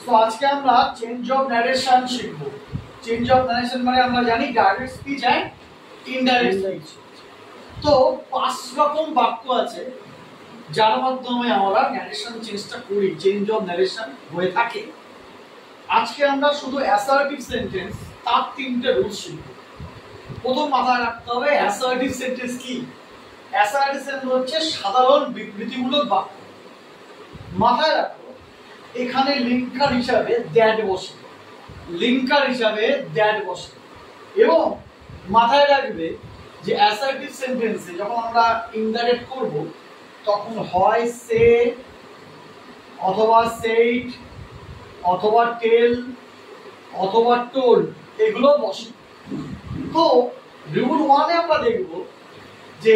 তো আজকে আমরা চেঞ্জ অফ নারেশন শিখব। চেঞ্জ অফ নারেশন মানে আমরা জানি direct speech and indirect speech. তো 5 রকম বাক্য আছে যার মাধ্যমে আমরা নারেশন চেঞ্জটা করি, চেঞ্জ অফ নারেশন হয়ে থাকে। আজকে আমরা শুধু অ্যাসার্টিভ সেন্টেন্স তার 3টে রুলস শিখব। প্রথম মাথায় রাখতে হবে অ্যাসার্টিভ সেন্টেন্স কি। অ্যাসার্টিভ সেন্টেন্স হচ্ছে সাধারণ বিবৃতিমূলক বাক্য। মাথায় রাখো এখানে লিঙ্কার হিসাবে দ্যাট বসে, লিঙ্কার হিসাবে দ্যাট বসে। এবং মাথায় রাখবে যে অ্যাসার্টিভ সেন্টেন্সে যখন আমরা ইনডাইরেক্ট করব তখন হয় সে অথবা সেড অথবা টেল অথবা টোল্ড এগুলো বসে। তো রুল 1-এ আমরা দেখব যে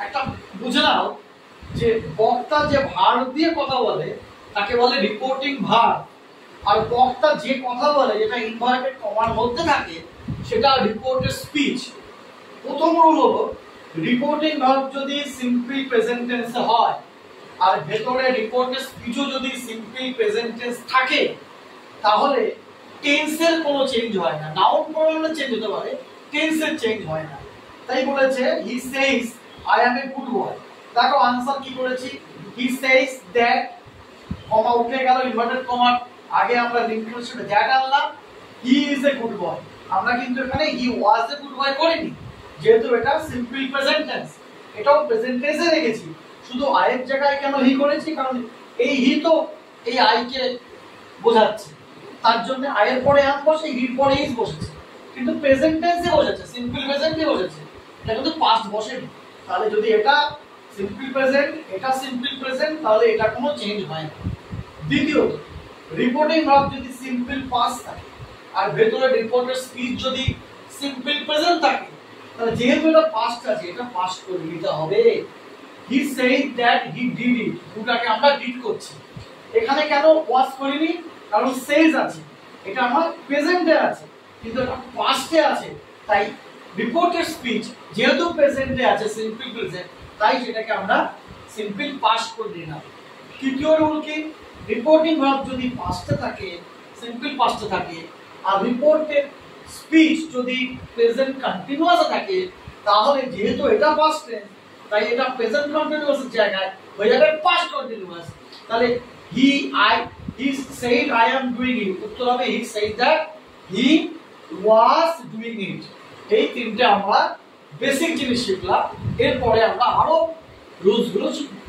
একটা বুঝে নাও যে বক্তা যে ভার্ব দিয়ে কথা বলে তাকে বলে রিপোর্টিং ভার্ব, আর বক্তা যে কথা বলে যেটা ইনভার্টেড কমার মধ্যে থাকে সেটা রিপোর্টেড স্পিচ। প্রথম রুল হলো রিপোর্টিং ভার্ব যদি সিম্পল প্রেজেন্ট টেন্সে হয় আর ভেতরে রিপোর্টেড স্পিচও যদি সিম্পল প্রেজেন্ট টেন্স থাকে তাহলে টেন্সের কোনো চেঞ্জ হয় না। নাউন প্রোনাউনের চেঞ্জ হতে পারে, টেন্সের চেঞ্জ হয় না। তাই বলেছে হি says I am a good boy. দেখো आंसर কি করেছি, হি সেজ দ্যাট কমা উঠে গেল, ইনভার্টেড কমার আগে আমরা লিঙ্কের সাথে দ্যাট আনলাম, he is a good boy. আমরা কিন্তু এখানে হি ওয়াজ এ গুড বয় করিনি, যেহেতু এটা সিম্পল প্রেজেন্ট টেন্স, এটাও প্রেজেন্ট টেন্সে রেখেছি। শুধু আই এর জায়গায় কেন হি করেছি, কারণ এই হি তো এই আই কে বোঝাচ্ছে, তার জন্য আই এর পরে এম বসে, হির পরে ইজ বসেছে, কিন্তু প্রেজেন্ট টেন্সে বসেছে, সিম্পল প্রেজেন্টে বসেছে, এটা কিন্তু পাস্ট বসেনি। তাহলে যদি এটা সিম্পল প্রেজেন্ট এটা সিম্পল প্রেজেন্ট তাহলে এটা কোনো চেঞ্জ হয় না। দ্বিতীয়ত রিপোর্টিং ভার্ব যদি সিম্পল পাস্ট থাকে আর ভেতরে রিপোর্টেড স্পিচ যদি সিম্পল প্রেজেন্ট থাকে তাহলে যেহেতু এটা পাস্ট আছে এটা পাস্ট করে নিতে হবে। He said that he did it, ওটাকে আমরা ডিড করছি। এখানে কেন ওয়াজ করিনি, কারণ সেজ আছে, এটা আমার প্রেজেন্টে আছে কিন্তু এটা পাস্টে আছে। তাই রিপোর্টেড স্পিচ যেহেতু প্রেজেন্টে আছে সিম্পল প্রেজেন্ট, তাই সেটাকে আমরা সিম্পল পাস্ট করে নিলাম। তৃতীয় রুল কি, রিপোর্টিং ভার্ব যদি পাস্টে থাকে, সিম্পল পাস্টে থাকে, আর রিপোর্টেড স্পিচ যদি প্রেজেন্ট কন্টিনিউয়াসে থাকে তাহলে যেহেতু এটা পাস্ট টেন্স তাই এটা প্রেজেন্ট কন্টিনিউয়াসের জায়গায় হয়ে যাবে পাস্ট কন্টিনিউয়াস। তাহলে হি said I am doing it, উত্তর হবে he said that he was doing it। এই তিনটে আমরা বেসিক জিনিস শিখলাম, এরপরে আমরা আরো রুলস গুলো শিখব।